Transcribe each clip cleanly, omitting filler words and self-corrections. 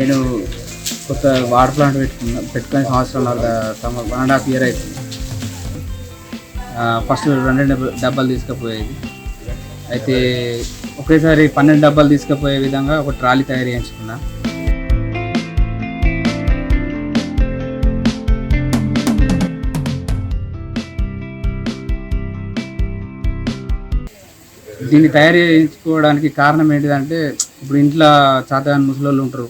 నేను కొత్త water plant పెట్టుకునే సంవత్సరం 1.5 year అవుతుంది. ఫస్ట్ 2 డబ్బాలు తీసుకుపోయేది. అయితే ఒకేసారి 12 డబ్బాలు తీసుకుపోయే విధంగా ఒక ట్రాలీ తయారు చేయించుకున్నా. దీన్ని తయారు చేయించుకోవడానికి కారణం ఏంటిదంటే, ఇప్పుడు ఇంట్లో చాతగాని ముసలోళ్ళు ఉంటారు,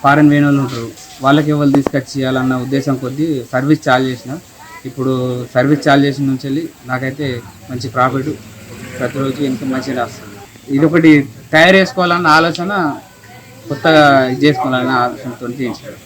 ఫారెన్ వేరే వాళ్ళు ఉంటారు, వాళ్ళకి ఎవరు తీసుకొచ్చి ఇవ్వాలన్న ఉద్దేశం కొద్దీ సర్వీస్ చార్జ్ చేసిన. ఇప్పుడు సర్వీస్ చార్జ్ చేసిన నుంచి వెళ్ళి నాకైతే మంచి ప్రాఫిట్, ప్రతిరోజు ఇన్కమ్ మంచిగా వస్తుంది. ఇది ఒకటి తయారు చేసుకోవాలన్న ఆలోచన, కొత్తగా ఇది చేసుకోవాలన్న ఆలోచనతో చేయించాడు.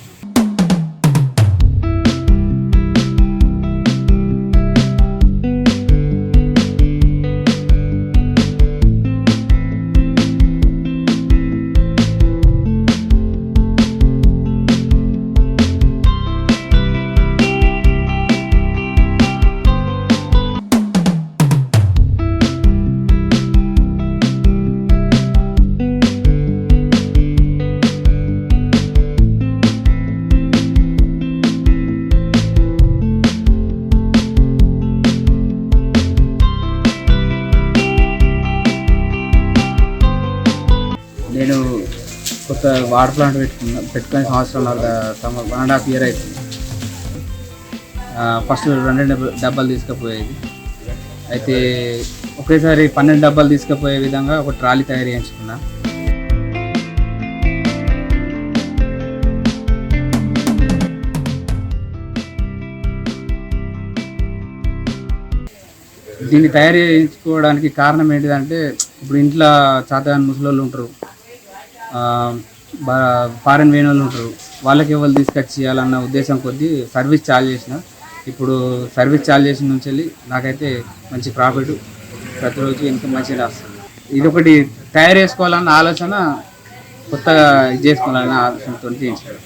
నేను కొత్త వాటర్ ప్లాంట్ పెట్టుకునే సంవత్సరం 1.5 year అవుతుంది. ఫస్ట్ 2 డబ్బాలు తీసుకుపోయేది. అయితే ఒకేసారి 12 డబ్బాలు తీసుకుపోయే విధంగా ఒక ట్రాలీ తయారు చేయించుకున్నా. దీన్ని తయారు చేయించుకోవడానికి కారణం ఏంటిదంటే, ఇప్పుడు ఇంట్లో చాతగాని ముసలోళ్ళు ఉంటారు, ఫారెన్ వేరే వాళ్ళు ఉంటారు, వాళ్ళకి ఎవరు తీసుకొచ్చి ఇవ్వాలన్న ఉద్దేశం కొద్దీ సర్వీస్ చార్జ్ చేసిన. ఇప్పుడు సర్వీస్ చార్జ్ చేసిన నుంచి వెళ్ళి నాకైతే మంచి ప్రాఫిట్, ప్రతిరోజు ఇన్కమ్ మంచిగా వస్తుంది. ఇది ఒకటి తయారు చేసుకోవాలన్న ఆలోచన, కొత్తగా ఇది చేసుకోవాలన్న ఆలోచనతో చేయించాడు.